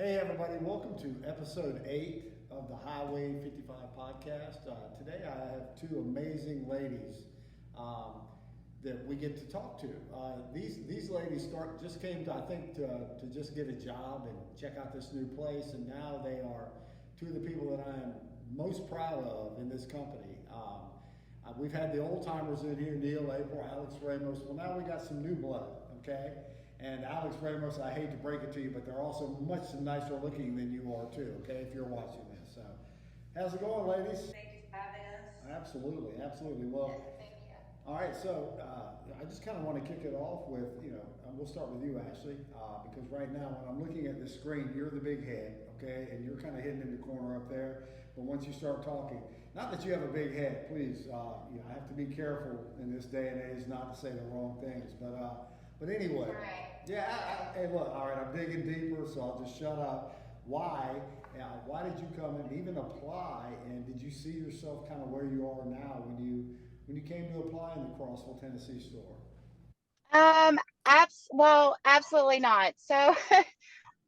Hey, everybody, welcome to episode 8 of the Highway 55 podcast. Today I have two amazing ladies um, that we get to talk to. These ladies just came to, I think, to just get a job and check out this new place, and now they are two of the people that I am most proud of in this company. We've had the old timers in here, Neil, April, Alex Ramos. Well, now we got some new blood, okay? And Alex Ramos, I hate to break it to you, but they're also much nicer looking than you are too, okay, if you're watching this. So, how's it going, ladies? Thank you for having us. Absolutely, absolutely. Well, Yes, thank you. all right, so I just kind of want to kick it off with, we'll start with you, Ashley, because right now when I'm looking at the screen, you're the big head, okay, and you're kind of hidden in the corner up there. But once you start talking, not that you have a big head, please, I have to be careful in this day and age not to say the wrong things, but anyway, All right. yeah. Hey, look, all right, I'm digging deeper, so I'll just shut up. Why? Why did you come and even apply? And did you see yourself kind of where you are now when you came to apply in the Crossville, Tennessee store? Absolutely not. So,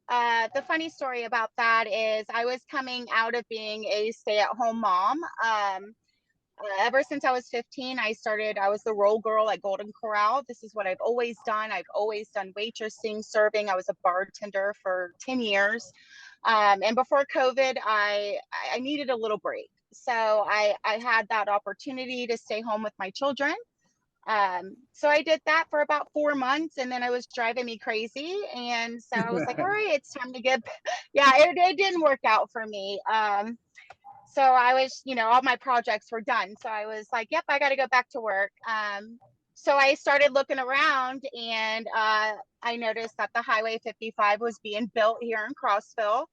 the funny story about that is I was coming out of being a stay-at-home mom. Ever since I was 15, I was the roll girl at Golden Corral. This is what I've always done. I've always done waitressing, serving. I was a bartender for 10 years. And before COVID, I needed a little break. So I had that opportunity to stay home with my children. So I did that for about 4 months, and then it was driving me crazy. And so I was like, all right, it's time to get, yeah, it didn't work out for me. So I was, all my projects were done. So I was like, yep, I got to go back to work. So I started looking around, and I noticed that the Highway 55 was being built here in Crossville.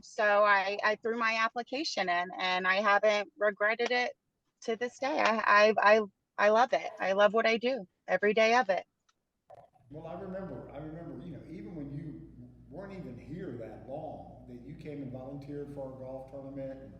So I threw my application in, and I haven't regretted it to this day. I love it. I love what I do every day of it. Well, I remember, even when you weren't even here that long, that you came and volunteered for our golf tournament, and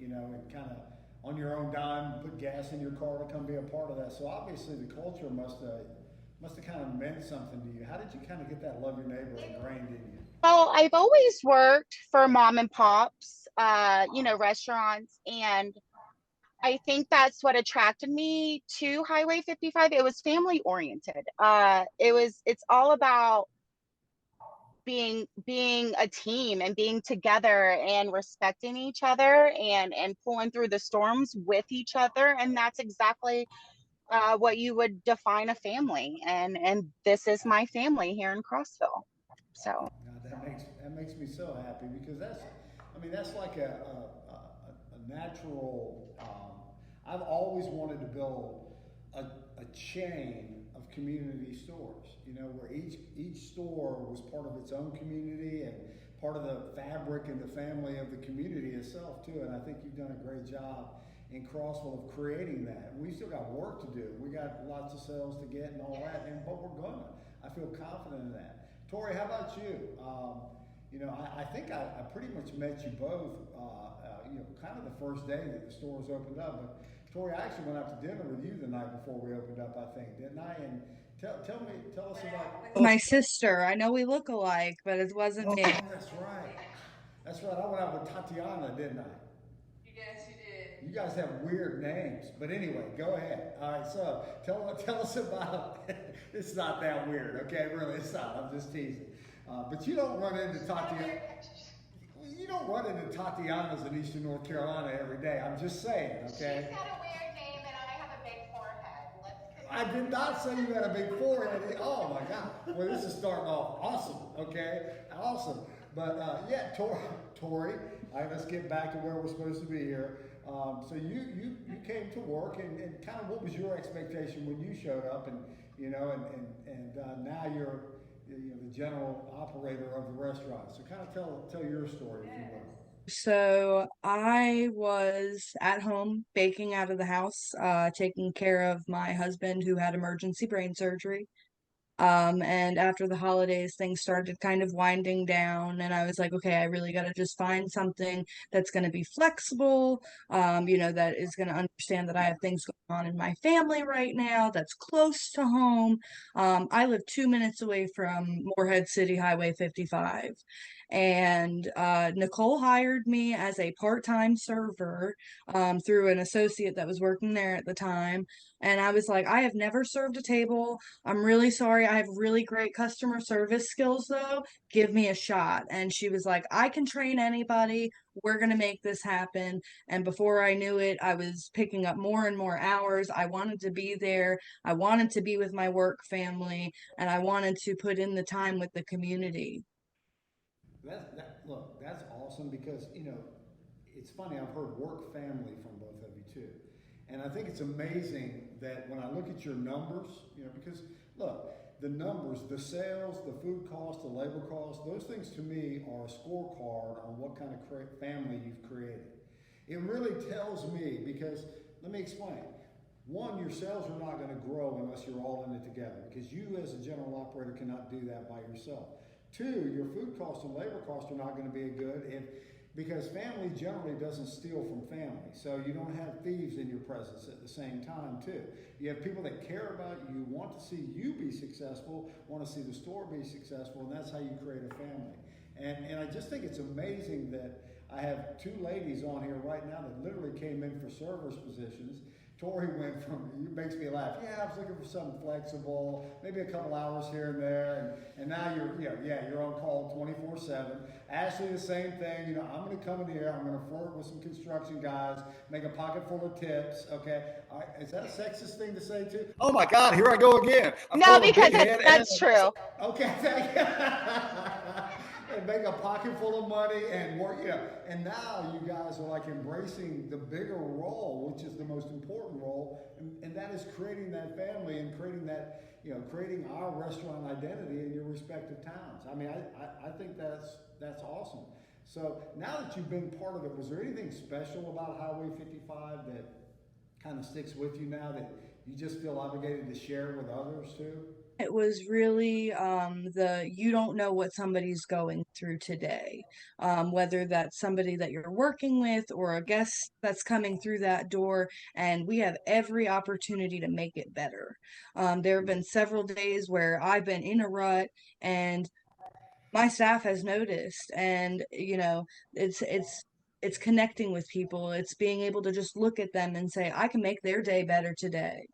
and kind of on your own dime, put gas in your car to come be a part of that. So obviously, the culture must have kind of meant something to you. How did you kind of get that love your neighbor ingrained in you? Well, I've always worked for mom and pops, restaurants, and I think that's what attracted me to Highway 55. It was family oriented. It's all about being a team and being together and respecting each other and pulling through the storms with each other. And that's exactly what you would define a family. And this is my family here in Crossville. So God, that makes me so happy because that's like a natural. I've always wanted to build a chain of community stores. Where each store was part of its own community and part of the fabric and the family of the community itself too. And I think you've done a great job in Crossville of creating that. We still got work to do. We got lots of sales to get and all that, but we're gonna. I feel confident in that. Tori, how about you? I think I pretty much met you both, kind of the first day that the stores opened up. But Tori, I actually went out to dinner with you the night before we opened up, I think, didn't I? And tell us about. My sister. I know we look alike, but it wasn't Oh, me. that's right. That's right. I went out with Tatiana, didn't I? Yes, you did. You guys have weird names, but anyway, go ahead. All right, so tell us about. It's not that weird, okay? Really, it's not. I'm just teasing. But you don't run into Tatiana. You don't run into Tatianas in Eastern North Carolina every day. I'm just saying, okay? she's got a weird name and I have a big forehead. I did not say you had a big forehead. Oh my God. Well, this is starting off awesome, okay? Awesome. But yeah, Tori, all right, let's get back to where we're supposed to be here. So you came to work, and kind of what was your expectation when you showed up, and now you're the general operator of the restaurant. So kind of tell your story, if you will. So I was at home baking out of the house, taking care of my husband who had emergency brain surgery. And after the holidays, things started kind of winding down, and I was like, okay, I really got to just find something that's going to be flexible, that is going to understand that I have things going on in my family right now, that's close to home. I live 2 minutes away from Morehead City Highway 55. And Nicole hired me as a part-time server through an associate that was working there at the time. And I was like, I have never served a table. I'm really sorry. I have really great customer service skills, though. Give me a shot. And she was like, I can train anybody. We're going to make this happen. And before I knew it, I was picking up more and more hours. I wanted to be there. I wanted to be with my work family, and I wanted to put in the time with the community. Look, that's awesome because, it's funny, I've heard work family from both of you too. And I think it's amazing that when I look at your numbers, because look, the numbers, the sales, the food cost, the labor cost, those things to me are a scorecard on what kind of family you've created. It really tells me because, let me explain. One, your sales are not going to grow unless you're all in it together because you as a general operator cannot do that by yourself. Two, your food costs and labor costs are not going to be good because family generally doesn't steal from family. So you don't have thieves in your presence at the same time too. You have people that care about you, want to see you be successful, want to see the store be successful, and that's how you create a family. And I just think it's amazing that I have two ladies on here right now that literally came in for servers positions. Tori went from, it makes me laugh, yeah, I was looking for something flexible, maybe a couple hours here and there, and now you're on call 24/7. Ashley, the same thing, I'm gonna come in here, I'm gonna flirt with some construction guys, make a pocket full of tips, okay? All right, is that a sexist thing to say too? Oh my God, here I go again. I'm No, full of a because big head that's true. okay, thank you. And make a pocket full of money and work, and now you guys are like embracing the bigger role, which is the most important role, and that is creating that family and creating that, creating our restaurant identity in your respective towns. I mean, I think that's awesome. So now that you've been part of it, was there anything special about Highway 55 that kind of sticks with you now that you just feel obligated to share with others too? It was really the you don't know what somebody's going through today, whether that's somebody that you're working with or a guest that's coming through that door, and we have every opportunity to make it better. There have been several days where I've been in a rut, and my staff has noticed, and it's connecting with people. It's being able to just look at them and say, I can make their day better today.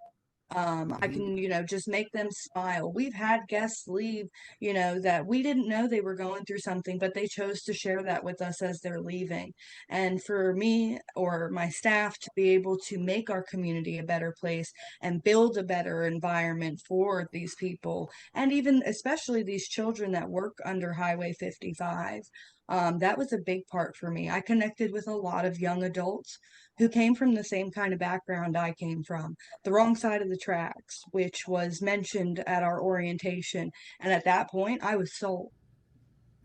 I Mm-hmm. can, just make them smile. We've had guests leave, that we didn't know they were going through something, but they chose to share that with us as they're leaving. And for me or my staff to be able to make our community a better place and build a better environment for these people, and even especially these children that work under Highway 55. That was a big part for me. I connected with a lot of young adults who came from the same kind of background I came from, the wrong side of the tracks, which was mentioned at our orientation. And at that point, I was sold.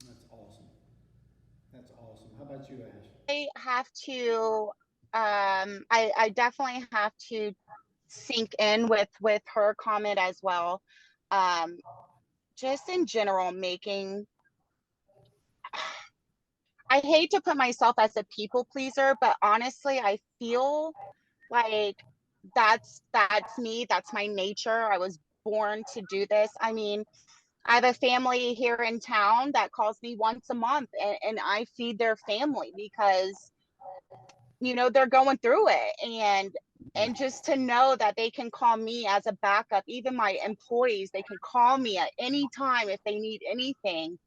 That's awesome. That's awesome. How about you, Ash? I have to, I definitely have to sink in with her comment as well. Um, just in general, I hate to put myself as a people pleaser, but honestly, I feel like that's me, that's my nature. I was born to do this. I mean, I have a family here in town that calls me once a month, and I feed their family because they're going through it, and just to know that they can call me as a backup. Even my employees, they can call me at any time if they need anything,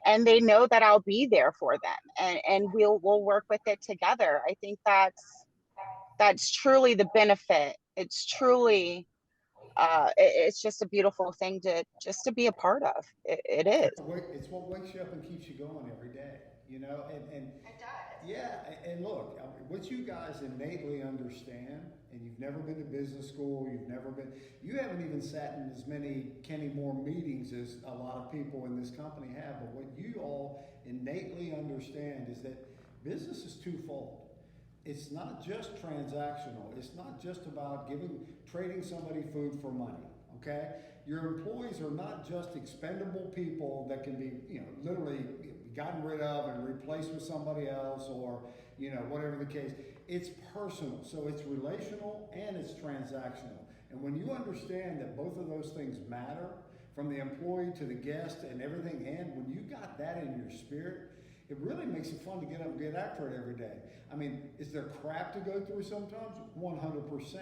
and they know that I'll be there for them, and we'll work with it together. I think that's truly the benefit. It's truly it's just a beautiful thing to be a part of. It is. It's what wakes you up and keeps you going every day, and It does. yeah, and look, I mean, what you guys innately understand, and you've never been to business school, you haven't even sat in as many Kenney Moore meetings as a lot of people in this company have, but what you all innately understand is that business is twofold. It's not just transactional. It's not just about trading somebody food for money. Okay, your employees are not just expendable people that can be, literally gotten rid of and replaced with somebody else, or, whatever the case. It's personal, so it's relational and it's transactional. And when you understand that both of those things matter, from the employee to the guest and everything, and when you got that in your spirit, it really makes it fun to get up and get after it every day. I mean, is there crap to go through sometimes? 100%.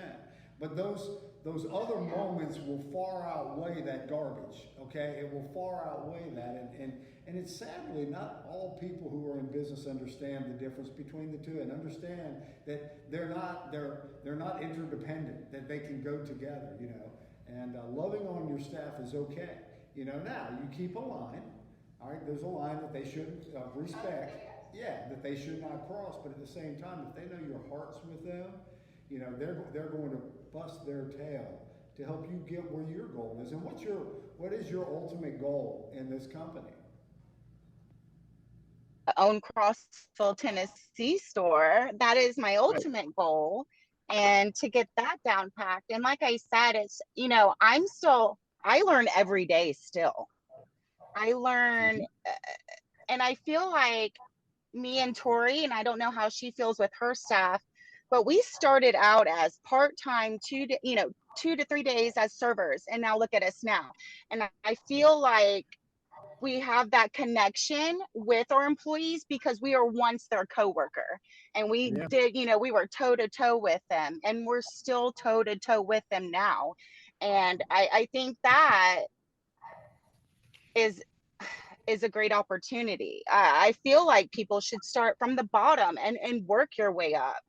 But those other moments will far outweigh that garbage, okay? It will far outweigh that. And it's sadly not all people who are in business understand the difference between the two, and understand that they're not interdependent, that they can go together, And loving on your staff is okay. Now you keep a line. All right, there's a line that they shouldn't respect. Yeah, that they should not cross. But at the same time, if they know your heart's with them, they're going to bust their tail to help you get where your goal is. And what is your ultimate goal in this company? Own Crossville, Tennessee store. That is my ultimate goal, and to get that down packed. And like I said, it's, I learn every day still. I learn, and I feel like me and Tori, and I don't know how she feels with her staff, but we started out as part-time 2 to 3 days as servers, and now look at us now. And I feel like we have that connection with our employees because we are once their coworker, and we did, we were toe to toe with them, and we're still toe to toe with them now. And I think that is a great opportunity. I feel like people should start from the bottom and work your way up,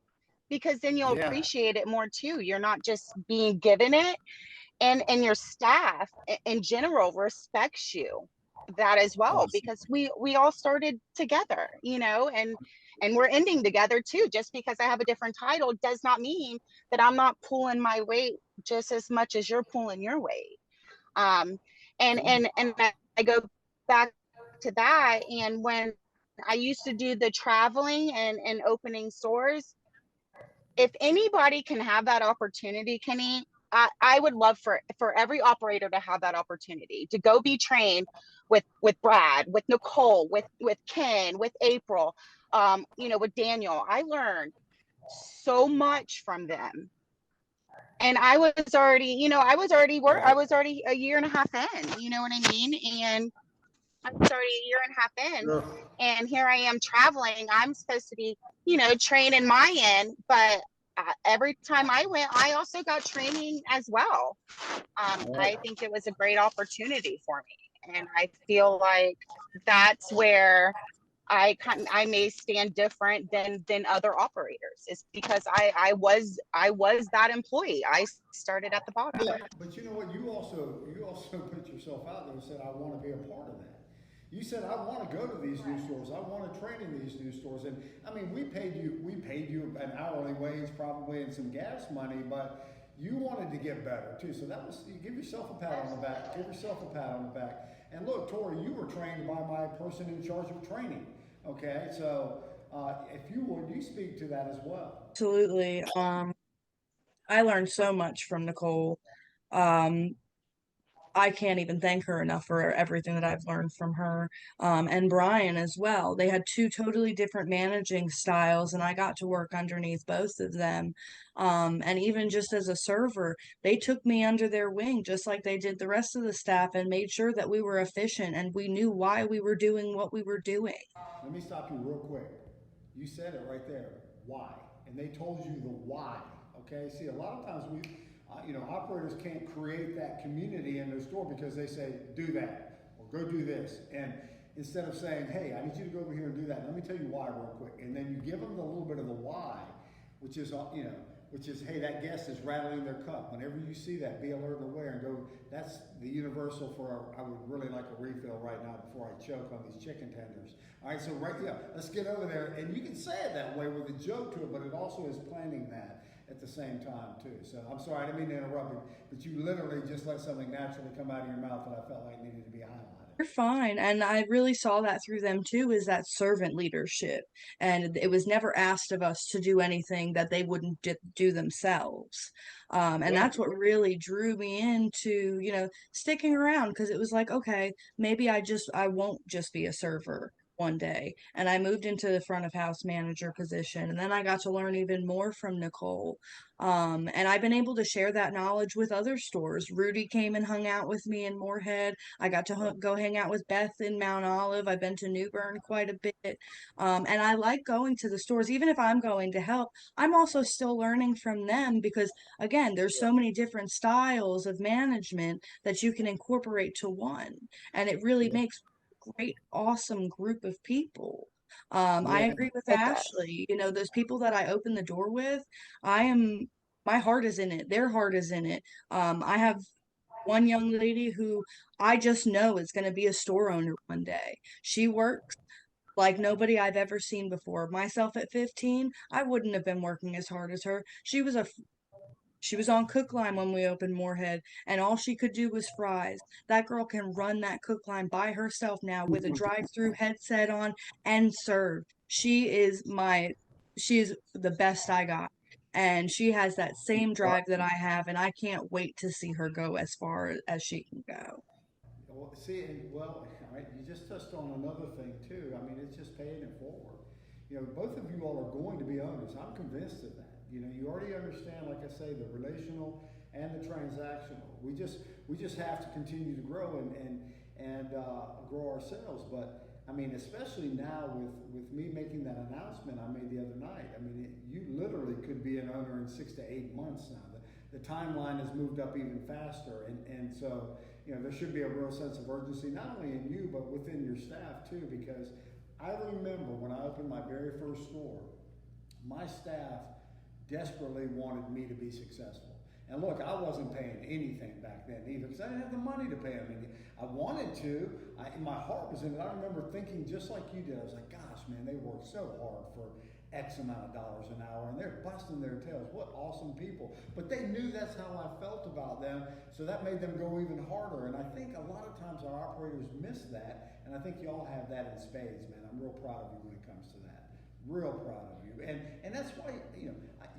because then you'll appreciate it more too. You're not just being given it, and your staff in general respects you that as well, because we all started together, and we're ending together too. Just because I have a different title does not mean that I'm not pulling my weight just as much as you're pulling your weight. And I go back to that, and when I used to do the traveling and opening stores, if anybody can have that opportunity, Kenney, I would love for every operator to have that opportunity to go be trained with Brad, with Nicole, with Ken, with April, with Daniel. I learned so much from them, and I was already a year and a half in. You know what I mean? And I was already a year and a half in, and here I am traveling. I'm supposed to be, training my end, but every time I went, I also got training as well. I think it was a great opportunity for me, and I feel like that's where I may stand different than other operators. It's because I was that employee. I started at the bottom. But you know what? You also put yourself out there and said, I want to be a part of that. You said, I want to go to these new stores. I want to train in these new stores. And I mean, we paid you an hourly wage probably and some gas money, but you wanted to get better too. So that was, you give yourself a pat on the back. Give yourself a pat on the back. And look, Tori, you were trained by my person in charge of training. Okay, so if you would, you speak to that as well. Absolutely. I learned so much from Nicole. I can't even thank her enough for everything that I've learned from her. And Brian as well. They had two totally different managing styles, and I got to work underneath both of them. And even just as a server, they took me under their wing, just like they did the rest of the staff, and made sure that we were efficient and we knew why we were doing what we were doing. Let me stop you real quick. You said it right there. Why? And they told you the why. Okay. See, a lot of times operators can't create that community in their store because they say, do that or go do this. And instead of saying, hey, I need you to go over here and do that. Let me tell you why real quick. And then you give them a little bit of the why, which is, hey, that guest is rattling their cup. Whenever you see that, be alert and aware and go, that's the universal for I would really like a refill right now before I choke on these chicken tenders. All right, so let's get over there. And you can say it that way with a joke to it, but it also is planning that at the same time too. So I'm sorry, I didn't mean to interrupt you, but you literally just let something naturally come out of your mouth that I felt like needed to be highlighted. You're fine. And I really saw that through them too, is that servant leadership. And it was never asked of us to do anything that they wouldn't do themselves. And Yeah. that's what really drew me into, sticking around, because it was like, okay, maybe I won't just be a server one day. And I moved into the front of house manager position. And then I got to learn even more from Nicole. And I've been able to share that knowledge with other stores. Rudy came and hung out with me in Moorhead. I got to go hang out with Beth in Mount Olive. I've been to New Bern quite a bit. And I like going to the stores, even if I'm going to help. I'm also still learning from them because, again, there's so many different styles of management that you can incorporate to one. And it really Yeah. makes a great, awesome group of people. I Yeah. agree with It does. Ashley. Those people that I open the door with, I am, my heart is in it. Their heart is in it. I have one young lady who I just know is going to be a store owner one day. She works like nobody I've ever seen before. Myself at 15, I wouldn't have been working as hard as her. She was on cook line when we opened Moorhead, and all she could do was fries. That girl can run that cook line by herself now with a drive-through headset on and serve. She is the best I got. And she has that same drive that I have, and I can't wait to see her go as far as she can go. Well, see, and well, all right, you just touched on another thing too. I mean, it's just paying it forward. Both of you all are going to be owners. I'm convinced of that. You already understand, like I say, the relational and the transactional. We just have to continue to grow and grow ourselves. But I mean, especially now with me making that announcement I made the other night. I mean, you literally could be an owner in 6 to 8 months now. The timeline has moved up even faster, and so there should be a real sense of urgency, not only in you, but within your staff too, because I remember when I opened my very first store, my staff desperately wanted me to be successful. And look, I wasn't paying anything back then either, because I didn't have the money to pay them. I wanted to, my heart was in it. I remember thinking just like you did, I was like, gosh, man, they work so hard for X amount of dollars an hour, and they're busting their tails. What awesome people. But they knew that's how I felt about them, so that made them go even harder. And I think a lot of times our operators miss that, and I think you all have that in spades, man. I'm real proud of you when it comes to that. Real proud of you. And that's why,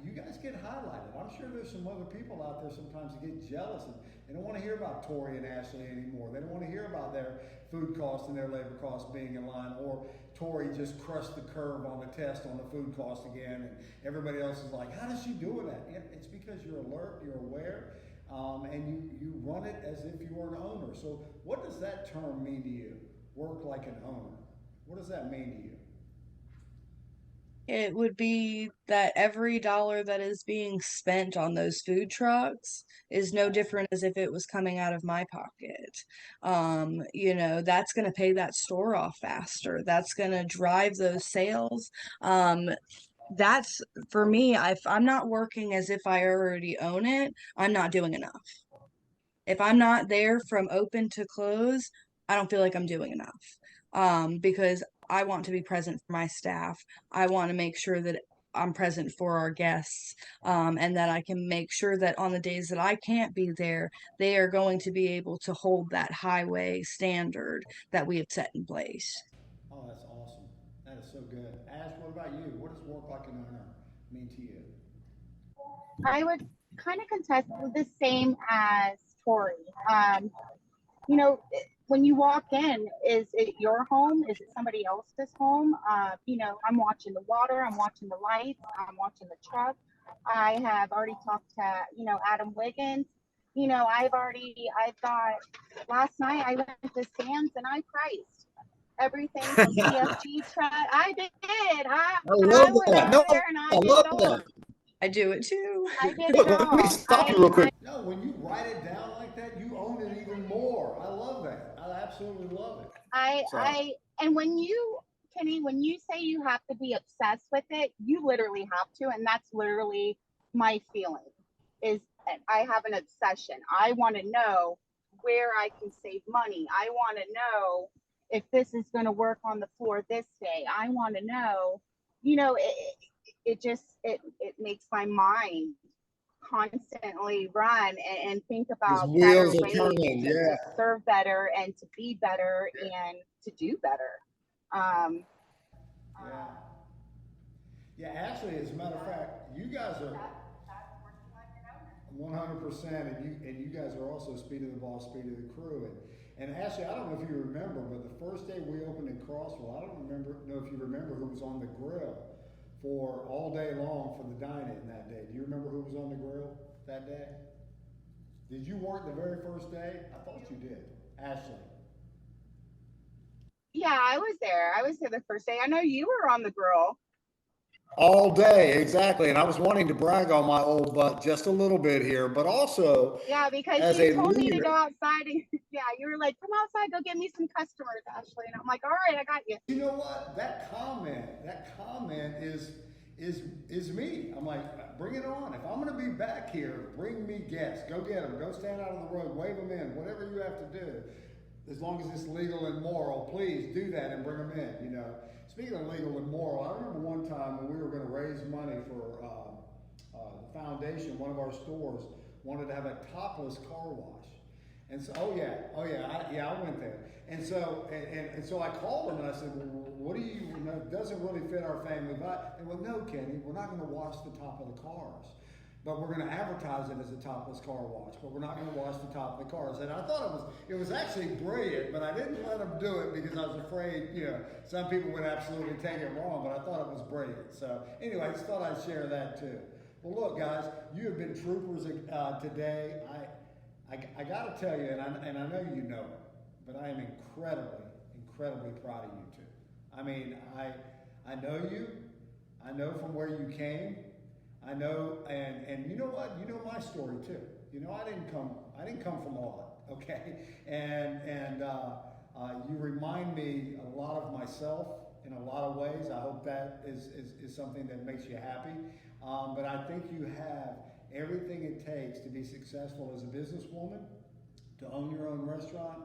you guys get highlighted. I'm sure there's some other people out there sometimes that get jealous and they don't want to hear about Tori and Ashley anymore. They don't want to hear about their food costs and their labor costs being in line, or Tori just crushed the curve on the test on the food cost again, and everybody else is like, how does she do that? Yeah, it's because you're alert, you're aware, and you run it as if you were an owner. So what does that term mean to you? Work like an owner. What does that mean to you? It would be that every dollar that is being spent on those food trucks is no different as if it was coming out of my pocket. That's going to pay that store off faster. That's going to drive those sales. Um, that's for me, if I'm not working as if I already own it, I'm not doing enough. If I'm not there from open to close, I don't feel like I'm doing enough. Because I want to be present for my staff. I want to make sure that I'm present for our guests, and that I can make sure that on the days that I can't be there, they are going to be able to hold that highway standard that we have set in place. Oh, that's awesome. That is so good. Ash, what about you? What does work like an owner mean to you? I would kind of contest the same as Tori. You know, when you walk in, is it your home? Is it somebody else's home? I'm watching the water, I'm watching the lights, I'm watching the truck. I have already talked to, Adam Wiggins. I've got, last night I went to Sam's and I priced everything from PFG truck. I did. I I love went that. out No, there and I I did love it all. that. I do it too. I did it Let me all. stop you real quick. No, when you write it down like that, you own it even more. I love that. I absolutely love it. I So, I and when you Kenny, when you say you have to be obsessed with it, you literally have to, and that's literally my feeling. Is I have an obsession. I want to know where I can save money. I want to know if this is going to work on the floor this day. I want to know, it just it makes my mind constantly run and think His about better wheels are ways turning. to Yeah. serve better and to be better and to do better. Um, Yeah. Yeah, actually, as a matter of fact, you guys are 100%, and you guys are also speed of the ball, speed of the crew, and Ashley, I don't know if you remember, but the first day we opened in Crossville, I don't know if you remember who was on the grill for all day long for the dine-in that day. Do you remember who was on the grill that day? Did you work the very first day? I thought you did, Ashley. yeah, I was there. I was there the first day. I know you were on the grill. All day, exactly. And I was wanting to brag on my old butt just a little bit here, but also Yeah, because as you a told me to leader. go outside and yeah, you were like, come outside, go get me some customers, Ashley. And I'm like, all right, I got you. You know what? That comment is me. I'm like, bring it on. If I'm going to be back here, bring me guests. Go get them. Go stand out on the road, wave them in, whatever you have to do. As long as it's legal and moral, please do that and bring them in. You know. Speaking of legal and moral, I remember one time when we were going to raise money for the foundation. One of our stores wanted to have a topless car wash. And so, I went there. And so I called them and I said, well, what do you, it doesn't really fit our family but they went, no, Kenny, we're not going to wash the top of the cars. But we're going to advertise it as a topless car wash, but we're not going to wash the top of the cars. And I thought it was actually brilliant, but I didn't let them do it because I was afraid, some people would absolutely take it wrong, but I thought it was brilliant. So anyway, I just thought I'd share that too. Well, look, guys, you have been troopers today. I got to tell you, and I know you know it, but I am incredibly proud of you two. I mean, I know you. I know from where you came. I know, and you know what? You know my story too. You know, I didn't come from a lot, okay? And you remind me a lot of myself in a lot of ways. I hope that is something that makes you happy. But I think you have everything it takes to be successful as a businesswoman, to own your own restaurant,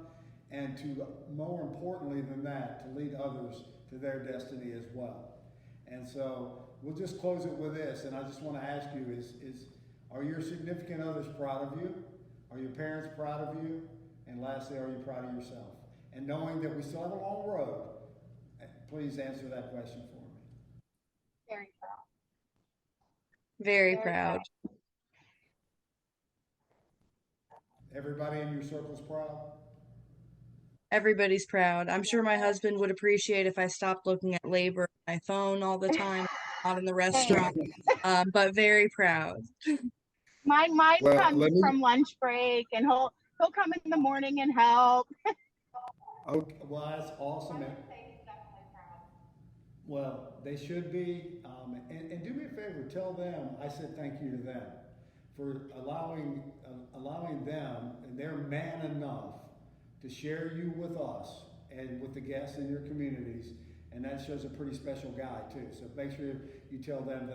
and to, more importantly than that, to lead others to their destiny as well. And so we'll just close it with this, and I just want to ask you are your significant others proud of you? Are your parents proud of you? And lastly, are you proud of yourself? And knowing that we still have a long road, please answer that question for me. Very proud. Very proud. Everybody in your circle's proud? Everybody's proud. I'm sure my husband would appreciate if I stopped looking at labor on my phone all the time, not in the restaurant. But very proud. Mine Well, comes from lunch break, and he'll come in the morning and help. Okay, well, that's awesome. Well, they should be. And do me a favor, tell them I said thank you to them for allowing them, and they're man enough to share you with us and with the guests in your communities, and that shows a pretty special guy too. So make sure you tell them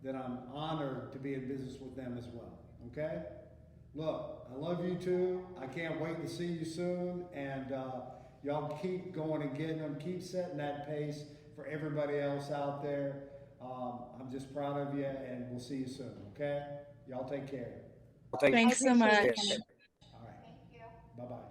that I'm honored to be in business with them as well. Okay? Look, I love you too. I can't wait to see you soon, and y'all keep going and getting them. Keep setting that pace for everybody else out there. I'm just proud of you, and we'll see you soon. Okay? Y'all take care. Thanks so much. All right. Thank you. Bye bye.